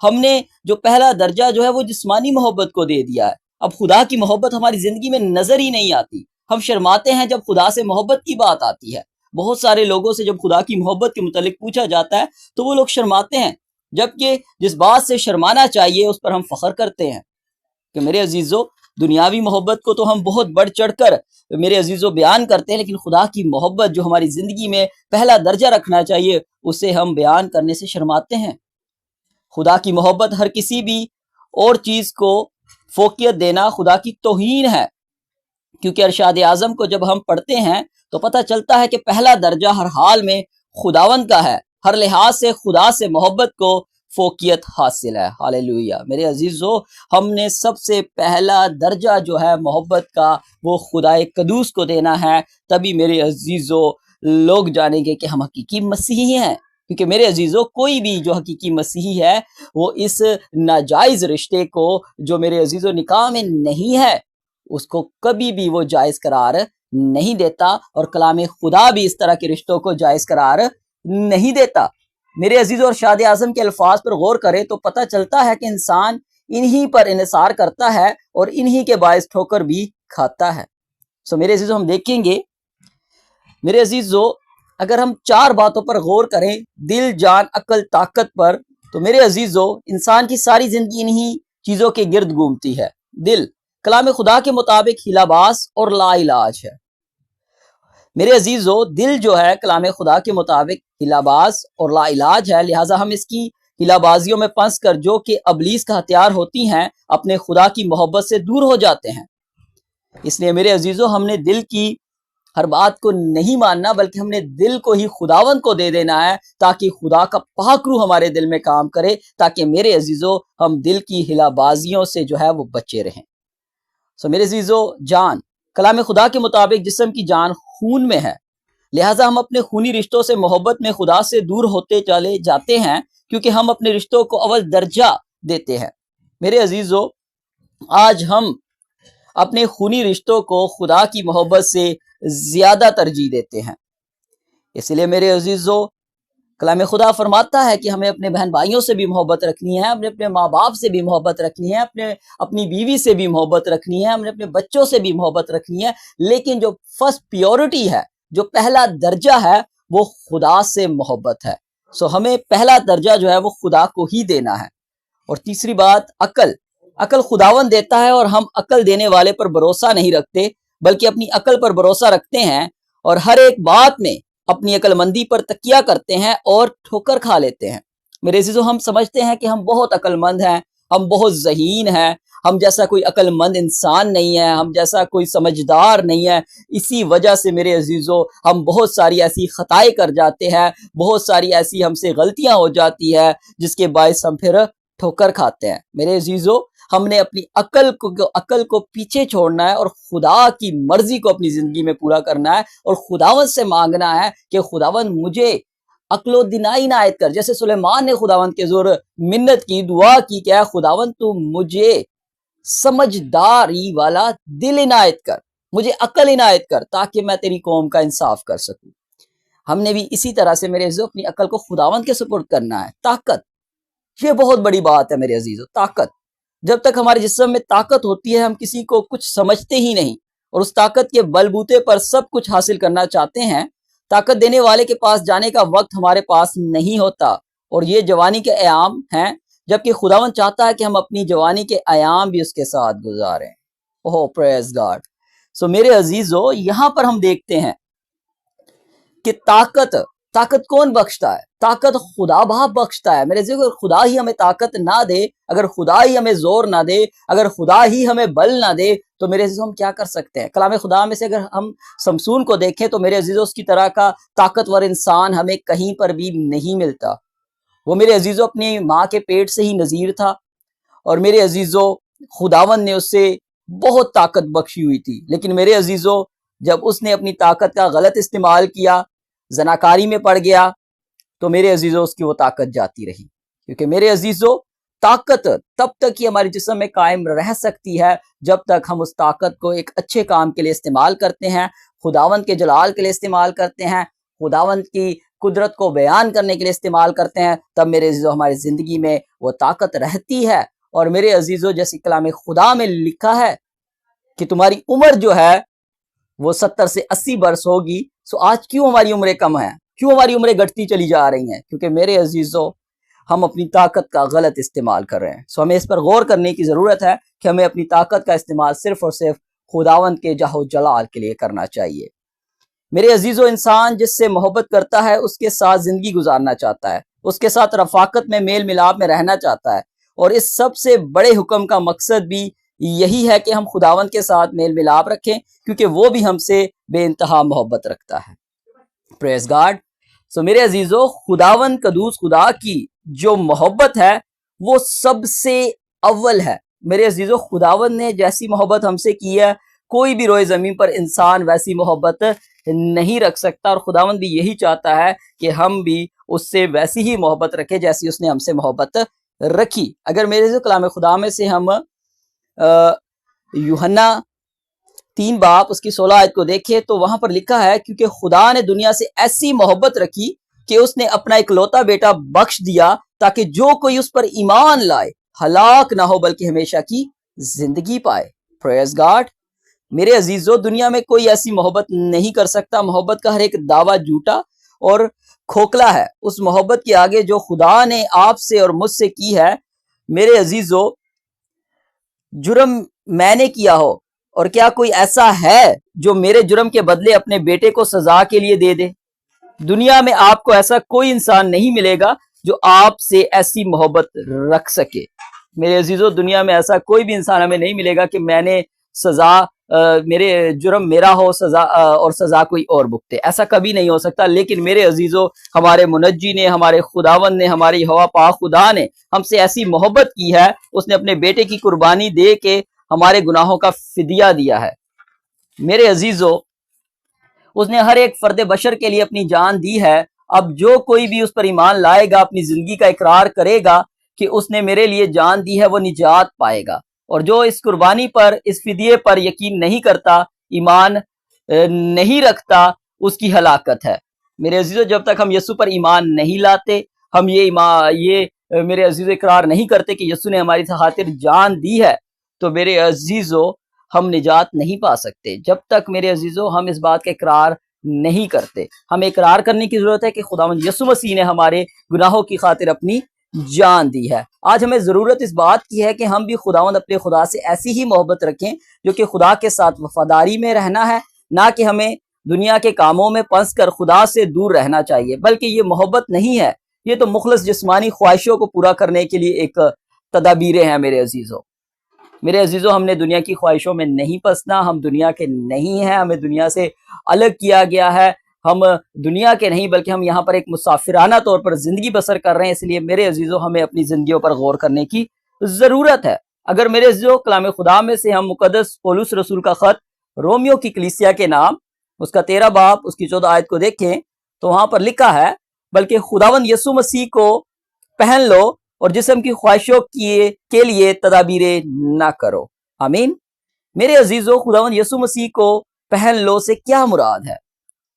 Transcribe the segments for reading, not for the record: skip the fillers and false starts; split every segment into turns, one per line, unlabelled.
ہم نے جو پہلا درجہ جو ہے وہ جسمانی محبت کو دے دیا ہے. اب خدا کی محبت ہماری زندگی میں نظر ہی نہیں آتی. ہم شرماتے ہیں جب خدا سے محبت کی بات آتی ہے. بہت سارے لوگوں سے جب خدا کی محبت کے متعلق پوچھا جاتا ہے تو وہ لوگ شرماتے ہیں، جبکہ جس بات سے شرمانا چاہیے اس پر ہم فخر کرتے ہیں. کہ میرے عزیزو، دنیاوی محبت کو تو ہم بہت بڑھ چڑھ کر میرے عزیزو بیان کرتے ہیں، لیکن خدا کی محبت جو ہماری زندگی میں پہلا درجہ رکھنا چاہیے اسے ہم بیان کرنے سے شرماتے ہیں. خدا کی محبت ہر کسی بھی اور چیز کو فوقیت دینا خدا کی توہین ہے، کیونکہ ارشاد اعظم کو جب ہم پڑھتے ہیں تو پتہ چلتا ہے کہ پہلا درجہ ہر حال میں خداوند کا ہے. ہر لحاظ سے خدا سے محبت کو فوقیت حاصل ہے. ہاللیلویہ. میرے عزیزو، ہم نے سب سے پہلا درجہ جو ہے محبت کا وہ خدا قدوس کو دینا ہے، تبھی میرے عزیزو لوگ جانیں گے کہ ہم حقیقی مسیحی ہیں. کیونکہ میرے عزیزو، کوئی بھی جو حقیقی مسیحی ہے وہ اس ناجائز رشتے کو جو میرے عزیزو نکاح میں نہیں ہے اس کو کبھی بھی وہ جائز قرار نہیں دیتا، اور کلام خدا بھی اس طرح کے رشتوں کو جائز قرار نہیں دیتا. میرے عزیزو، ارشاد اعظم کے الفاظ پر غور کرے تو پتہ چلتا ہے کہ انسان انہی پر انحصار کرتا ہے اور انہی کے باعث ٹھوکر بھی کھاتا ہے. میرے عزیزو، ہم دیکھیں گے میرے عزیزو، اگر ہم 4 باتوں پر غور کریں، دل، جان، عقل، طاقت پر، تو میرے عزیزو انسان کی ساری زندگی انہی چیزوں کے گرد گھومتی ہے. دل کلام خدا کے مطابق ہیلا باز اور لا علاج ہے. میرے عزیزو، دل جو ہے کلام خدا کے مطابق ہیلا باز اور لا علاج ہے، لہٰذا ہم اس کی ہیلا بازیوں میں پھنس کر جو کہ ابلیس کا ہتھیار ہوتی ہیں اپنے خدا کی محبت سے دور ہو جاتے ہیں. اس لیے میرے عزیزو، ہم نے دل کی ہر بات کو نہیں ماننا، بلکہ ہم نے دل کو ہی خداوند کو دے دینا ہے تاکہ خدا کا پاک روح ہمارے دل میں کام کرے، تاکہ میرے عزیزو ہم دل کی ہلا بازیوں سے جو ہے وہ بچے رہیں. میرے عزیزو، جان کلام خدا کے مطابق جسم کی جان خون میں ہے، لہٰذا ہم اپنے خونی رشتوں سے محبت میں خدا سے دور ہوتے چلے جاتے ہیں، کیونکہ ہم اپنے رشتوں کو اول درجہ دیتے ہیں. میرے عزیزو، آج ہم اپنے خونی رشتوں کو خدا کی محبت سے زیادہ ترجیح دیتے ہیں. اس لیے میرے عزیزو، کلام خدا فرماتا ہے کہ ہمیں اپنے بہن بھائیوں سے بھی محبت رکھنی ہے، اپنے ماں باپ سے بھی محبت رکھنی ہے، اپنی بیوی سے بھی محبت رکھنی ہے، ہم نے اپنے بچوں سے بھی محبت رکھنی ہے، لیکن جو فرسٹ پیورٹی ہے، جو پہلا درجہ ہے، وہ خدا سے محبت ہے. ہمیں پہلا درجہ جو ہے وہ خدا کو ہی دینا ہے. اور تیسری بات، عقل خداوند دیتا ہے، اور ہم عقل دینے والے پر بھروسہ نہیں رکھتے بلکہ اپنی عقل پر بھروسہ رکھتے ہیں، اور ہر ایک بات میں اپنی عقل مندی پر تکیہ کرتے ہیں اور ٹھوکر کھا لیتے ہیں. میرے عزیزو، ہم سمجھتے ہیں کہ ہم بہت عقل مند ہیں، ہم بہت ذہین ہیں، ہم جیسا کوئی عقل مند انسان نہیں ہے، ہم جیسا کوئی سمجھدار نہیں ہے. اسی وجہ سے میرے عزیزو ہم بہت ساری ایسی خطائیں کر جاتے ہیں، بہت ساری ایسی ہم سے غلطیاں ہو جاتی ہے جس کے باعث ہم پھر ٹھوکر کھاتے ہیں. میرے عزیزو، ہم نے اپنی عقل کو پیچھے چھوڑنا ہے اور خدا کی مرضی کو اپنی زندگی میں پورا کرنا ہے، اور خداوند سے مانگنا ہے کہ خداوند مجھے عقل و دینائی عنایت کر. جیسے سلیمان نے خداوند کے زور منت کی، دعا کی کہ اے خداوند تو مجھے سمجھداری والا دل عنایت کر، مجھے عقل عنایت کر، تاکہ میں تیری قوم کا انصاف کر سکوں. ہم نے بھی اسی طرح سے میرے عزیزو اپنی عقل کو خداوند کے سپرد کرنا ہے. طاقت، یہ بہت بڑی بات ہے میرے عزیزو. طاقت، جب تک ہمارے جسم میں طاقت ہوتی ہے ہم کسی کو کچھ سمجھتے ہی نہیں، اور اس طاقت کے بلبوتے پر سب کچھ حاصل کرنا چاہتے ہیں. طاقت دینے والے کے پاس جانے کا وقت ہمارے پاس نہیں ہوتا، اور یہ جوانی کے ایام ہیں، جبکہ خداوند چاہتا ہے کہ ہم اپنی جوانی کے ایام بھی اس کے ساتھ گزاریں. اوہ پریز گاڈ. میرے عزیزو، یہاں پر ہم دیکھتے ہیں کہ طاقت کون بخشتا ہے؟ طاقت خدا باپ بخشتا ہے. میرے عزیزو، اگر خدا ہی ہمیں طاقت نہ دے، اگر خدا ہی ہمیں زور نہ دے، اگر خدا ہی ہمیں بل نہ دے، تو میرے عزیزو ہم کیا کر سکتے ہیں؟ کلام خدا میں سے اگر ہم سمسون کو دیکھیں تو میرے عزیزو اس کی طرح کا طاقتور انسان ہمیں کہیں پر بھی نہیں ملتا. وہ میرے عزیزو اپنی ماں کے پیٹ سے ہی نذیر تھا، اور میرے عزیزو خداوند نے اس سے بہت طاقت بخشی ہوئی تھی. لیکن میرے عزیزو جب اس نے اپنی طاقت کا غلط استعمال کیا، زناکاری میں پڑ گیا، تو میرے عزیزو اس کی وہ طاقت جاتی رہی. کیونکہ میرے عزیزو طاقت تب تک ہی ہمارے جسم میں قائم رہ سکتی ہے جب تک ہم اس طاقت کو ایک اچھے کام کے لیے استعمال کرتے ہیں، خداوند کے جلال کے لیے استعمال کرتے ہیں، خداوند کی قدرت کو بیان کرنے کے لیے استعمال کرتے ہیں، تب میرے عزیزو ہماری زندگی میں وہ طاقت رہتی ہے۔ اور میرے عزیزو جیسے کلام خدا میں لکھا ہے کہ تمہاری عمر جو ہے وہ 70 سے 80 برس ہوگی، سو آج کیوں ہماری عمریں کم ہیں، کیوں ہماری عمریں گھٹتی چلی جا رہی ہیں؟ کیونکہ میرے عزیزو ہم اپنی طاقت کا غلط استعمال کر رہے ہیں۔ سو ہمیں اس پر غور کرنے کی ضرورت ہے کہ ہمیں اپنی طاقت کا استعمال صرف اور صرف خداوند کے جاہ و جلال کے لیے کرنا چاہیے۔ میرے عزیزو انسان جس سے محبت کرتا ہے اس کے ساتھ زندگی گزارنا چاہتا ہے، اس کے ساتھ رفاقت میں میل ملاپ میں رہنا چاہتا ہے، اور اس سب سے بڑے حکم کا مقصد بھی یہی ہے کہ ہم خداوند کے ساتھ میل ملاپ رکھیں، کیونکہ وہ بھی ہم سے بے انتہا محبت رکھتا ہے۔ پریز گاڈ۔ سو میرے عزیزو خداوند قدوس خدا کی جو محبت ہے وہ سب سے اول ہے۔ میرے عزیزو خداوند نے جیسی محبت ہم سے کی ہے کوئی بھی روئے زمین پر انسان ویسی محبت نہیں رکھ سکتا، اور خداوند بھی یہی چاہتا ہے کہ ہم بھی اس سے ویسی ہی محبت رکھیں جیسی اس نے ہم سے محبت رکھی۔ اگر میرے عزیزو کلام خدا میں سے ہم یوحنا 3 باب اس کی 16 آیت کو دیکھیں تو وہاں پر لکھا ہے کیونکہ خدا نے دنیا سے ایسی محبت رکھی کہ اس نے اپنا اکلوتا بیٹا بخش دیا تاکہ جو کوئی اس پر ایمان لائے ہلاک نہ ہو بلکہ ہمیشہ کی زندگی پائے۔ پریز گاڈ۔ میرے عزیزو دنیا میں کوئی ایسی محبت نہیں کر سکتا۔ محبت کا ہر ایک دعویٰ جھوٹا اور کھوکھلا ہے۔ اس محبت کے آگے جو خدا نے آپ سے اور مجھ سے کی ہے، میرے عزیزو جرم میں نے کیا ہو، اور کیا کوئی ایسا ہے جو میرے جرم کے بدلے اپنے بیٹے کو سزا کے لیے دے دے؟ دنیا میں آپ کو ایسا کوئی انسان نہیں ملے گا جو آپ سے ایسی محبت رکھ سکے۔ میرے عزیزو دنیا میں ایسا کوئی بھی انسان ہمیں نہیں ملے گا کہ میں نے سزا میرے جرم میرا ہو سزا اور سزا کوئی اور بھگتے، ایسا کبھی نہیں ہو سکتا۔ لیکن میرے عزیزو ہمارے منجی نے، ہمارے خداوند نے، ہماری ہوا پاک خدا نے ہم سے ایسی محبت کی ہے، اس نے اپنے بیٹے کی قربانی دے کے ہمارے گناہوں کا فدیہ دیا ہے۔ میرے عزیزو اس نے ہر ایک فرد بشر کے لیے اپنی جان دی ہے۔ اب جو کوئی بھی اس پر ایمان لائے گا، اپنی زندگی کا اقرار کرے گا کہ اس نے میرے لیے جان دی ہے، وہ نجات پائے گا۔ اور جو اس قربانی پر، اس فدیے پر یقین نہیں کرتا، ایمان نہیں رکھتا، اس کی ہلاکت ہے۔ میرے عزیزو جب تک ہم یسوع پر ایمان نہیں لاتے، ہم یہ میرے عزیزو اقرار نہیں کرتے کہ یسوع نے ہماری خاطر جان دی ہے، تو میرے عزیزو ہم نجات نہیں پا سکتے جب تک میرے عزیزو ہم اس بات کا اقرار نہیں کرتے۔ ہمیں اقرار کرنے کی ضرورت ہے کہ خداوند یسوع مسیح نے ہمارے گناہوں کی خاطر اپنی جان دی ہے۔ آج ہمیں ضرورت اس بات کی ہے کہ ہم بھی خداوند اپنے خدا سے ایسی ہی محبت رکھیں جو کہ خدا کے ساتھ وفاداری میں رہنا ہے، نہ کہ ہمیں دنیا کے کاموں میں پھنس کر خدا سے دور رہنا چاہیے، بلکہ یہ محبت نہیں ہے، یہ تو مخلص جسمانی خواہشوں کو پورا کرنے کے لیے ایک تدابیریں ہیں۔ میرے عزیزو ہم نے دنیا کی خواہشوں میں نہیں پھنسنا، ہم دنیا کے نہیں ہیں، ہمیں دنیا سے الگ کیا گیا ہے، ہم دنیا کے نہیں بلکہ ہم یہاں پر ایک مسافرانہ طور پر زندگی بسر کر رہے ہیں۔ اس لیے میرے عزیزو ہمیں اپنی زندگیوں پر غور کرنے کی ضرورت ہے۔ اگر میرے عزیزو کلام خدا میں سے ہم مقدس پولس رسول کا خط رومیو کی کلیسیا کے نام اس کا 13 باب اس کی 14 آیت کو دیکھیں تو وہاں پر لکھا ہے بلکہ خداوند یسوع مسیح کو پہن لو اور جسم کی خواہشوں کے لیے تدابیریں نہ کرو۔ آمین۔ میرے عزیزو خداوند یسوع مسیح کو پہن لو سے کیا مراد ہے؟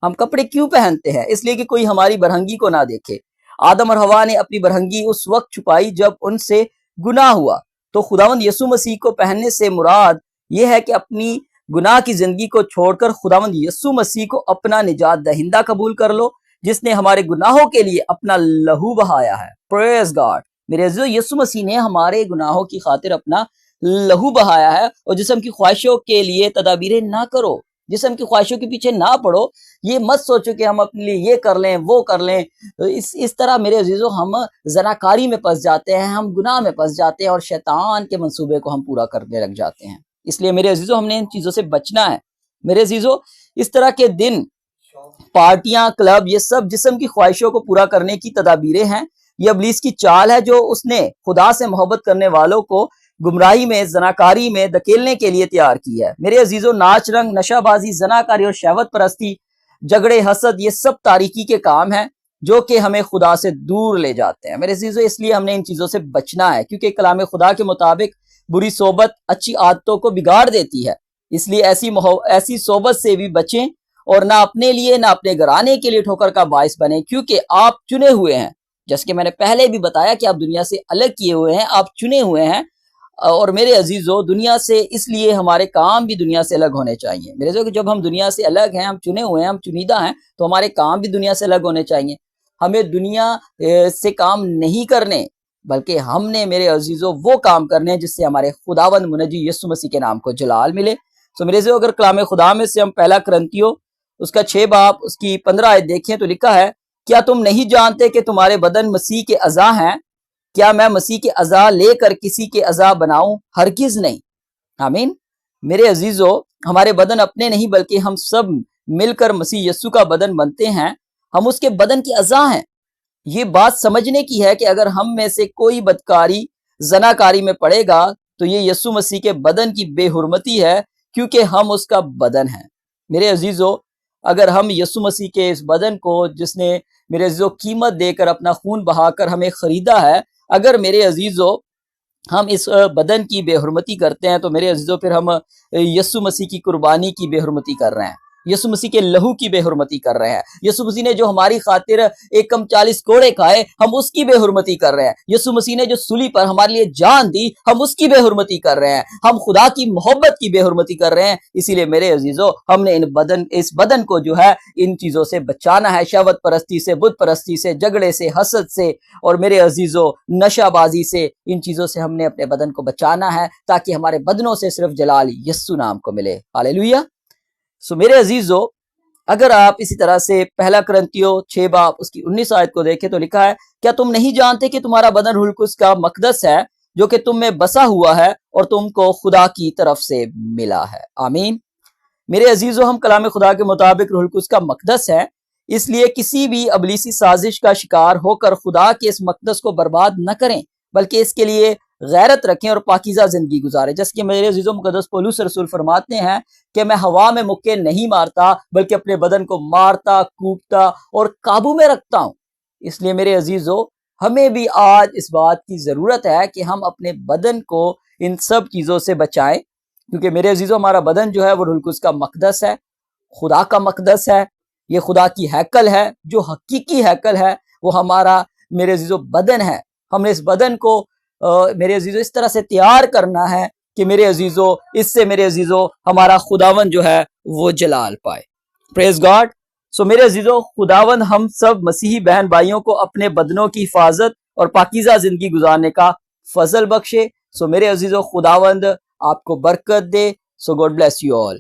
ہم کپڑے کیوں پہنتے ہیں؟ اس لیے کہ کوئی ہماری برہنگی کو نہ دیکھے۔ آدم اور حوا نے اپنی برہنگی اس وقت چھپائی جب ان سے گناہ ہوا، تو خداوند یسوع مسیح کو پہننے سے مراد یہ ہے کہ اپنی گناہ کی زندگی کو چھوڑ کر خداوند یسوع مسیح کو اپنا نجات دہندہ قبول کر لو، جس نے ہمارے گناہوں کے لیے اپنا لہو بہایا ہے۔ پریز گاڈ۔ میرے عزیزو یسوع مسیح نے ہمارے گناہوں کی خاطر اپنا لہو بہایا ہے، اور جسم کی خواہشوں کے لیے تدابیریں نہ کرو، جسم کی خواہشوں کے پیچھے نہ پڑو۔ یہ مت سوچو کہ ہم اپنے لیے یہ کر لیں وہ کر لیں، اس طرح میرے عزیزو ہم زناکاری میں پھنس جاتے ہیں، ہم گناہ میں پھنس جاتے ہیں اور شیطان کے منصوبے کو ہم پورا کرنے لگ جاتے ہیں۔ اس لیے میرے عزیزو ہم نے ان چیزوں سے بچنا ہے۔ میرے عزیزو اس طرح کے دن، پارٹیاں، کلب، یہ سب جسم کی خواہشوں کو پورا کرنے کی تدابیریں ہیں۔ یہ ابلیس کی چال ہے جو اس نے خدا سے محبت کرنے والوں کو گمراہی میں، زناکاری میں دھکیلنے کے لیے تیار کی ہے۔ میرے عزیزو ناچ رنگ، نشہ بازی، زناکاری اور شہوت پرستی، جھگڑے، حسد، یہ سب تاریکی کے کام ہیں جو کہ ہمیں خدا سے دور لے جاتے ہیں۔ میرے عزیزو اس لیے ہم نے ان چیزوں سے بچنا ہے، کیونکہ کلام خدا کے مطابق بری صحبت اچھی عادتوں کو بگاڑ دیتی ہے۔ اس لیے ایسی صحبت سے بھی بچیں اور نہ اپنے لیے نہ اپنے گھرانے کے لیے ٹھوکر کا باعث بنے، کیونکہ آپ چنے ہوئے ہیں۔ جیسے کہ میں نے پہلے بھی بتایا کہ آپ دنیا سے الگ کیے ہوئے ہیں، آپ چنے ہوئے ہیں۔ اور میرے عزیزو، دنیا سے اس لیے ہمارے کام بھی دنیا سے الگ ہونے چاہیے۔ میرے عزیزو، جب ہم دنیا سے الگ ہیں، ہم چنے ہوئے ہیں، ہم چنیدہ ہیں، تو ہمارے کام بھی دنیا سے الگ ہونے چاہیے۔ ہمیں دنیا سے کام نہیں کرنے، بلکہ ہم نے میرے عزیزو وہ کام کرنے ہیں جس سے ہمارے خداوند منجی یسوع مسیح کے نام کو جلال ملے۔ سو میرے عزیزو، اگر کلام خدا میں سے ہم پہلا کرنتیوں اس کا 6 باب اس کی 15 آیت دیکھیں تو لکھا ہے، کیا تم نہیں جانتے کہ تمہارے بدن مسیح کے اعضاء ہیں؟ کیا میں مسیح کے اعضاء لے کر کسی کے اعضاء بناؤں؟ ہرگز نہیں۔ آمین۔ میرے عزیزو، ہمارے بدن اپنے نہیں بلکہ ہم سب مل کر مسیح یسوع کا بدن بنتے ہیں، ہم اس کے بدن کے اعضاء ہیں۔ یہ بات سمجھنے کی ہے کہ اگر ہم میں سے کوئی بدکاری زناکاری میں پڑے گا تو یہ یسوع مسیح کے بدن کی بے حرمتی ہے، کیونکہ ہم اس کا بدن ہیں۔ میرے عزیزو، اگر ہم یسوع مسیح کے اس بدن کو، جس نے میرے عزیزو قیمت دے کر اپنا خون بہا کر ہمیں خریدا ہے، اگر میرے عزیزو ہم اس بدن کی بے حرمتی کرتے ہیں تو میرے عزیزو پھر ہم یسوع مسیح کی قربانی کی بے حرمتی کر رہے ہیں، یسوع مسیح کے لہو کی بے حرمتی کر رہے ہیں۔ یسوع مسیح نے جو ہماری خاطر 1 کوڑے کھائے، ہم اس کی بے حرمتی کر رہے ہیں۔ یسوع مسیح نے جو سولی پر ہمارے لیے جان دی، ہم اس کی بے حرمتی کر رہے ہیں۔ ہم خدا کی محبت کی بے حرمتی کر رہے ہیں۔ اسی لیے میرے عزیزو، ہم نے اس بدن کو جو ہے ان چیزوں سے بچانا ہے، شہوت پرستی سے، بت پرستی سے، جھگڑے سے، حسد سے، اور میرے عزیزو نشہ بازی سے۔ ان چیزوں سے ہم نے اپنے بدن کو بچانا ہے تاکہ ہمارے بدنوں سے صرف جلال یسوع نام کو ملے۔ ہاللیلویہ۔ سو میرے عزیزو، اگر آپ اسی طرح سے پہلا کرنتیوں 6 باب اس کی 19 آیت کو دیکھیں تو لکھا ہے، کیا تم نہیں جانتے کہ تمہارا بدن روح القدس کا مقدس ہے جو کہ تم میں بسا ہوا ہے اور تم کو خدا کی طرف سے ملا ہے؟ آمین۔ میرے عزیزو، ہم کلام خدا کے مطابق روح القدس کا مقدس ہے، اس لیے کسی بھی ابلیسی سازش کا شکار ہو کر خدا کے اس مقدس کو برباد نہ کریں، بلکہ اس کے لیے غیرت رکھیں اور پاکیزہ زندگی گزاریں۔ جیسے کہ میرے عزیزو مقدس پولس رسول فرماتے ہیں کہ میں ہوا میں مکے نہیں مارتا، بلکہ اپنے بدن کو مارتا، کوٹتا اور قابو میں رکھتا ہوں۔ اس لیے میرے عزیزو، ہمیں بھی آج اس بات کی ضرورت ہے کہ ہم اپنے بدن کو ان سب چیزوں سے بچائیں، کیونکہ میرے عزیزو ہمارا بدن جو ہے وہ روح القدس کا مقدس ہے، خدا کا مقدس ہے۔ یہ خدا کی ہیکل ہے، جو حقیقی ہیکل ہے وہ ہمارا میرے عزیزو بدن ہے۔ ہم نے اس بدن کو میرے عزیزو اس طرح سے تیار کرنا ہے کہ میرے عزیزو اس سے میرے عزیزو ہمارا خداوند جو ہے وہ جلال پائے۔ پریز گاڈ۔ سو میرے عزیزو، خداوند ہم سب مسیحی بہن بھائیوں کو اپنے بدنوں کی حفاظت اور پاکیزہ زندگی گزارنے کا فضل بخشے۔ سو میرے عزیزو، خداوند آپ کو برکت دے۔ So God bless you all.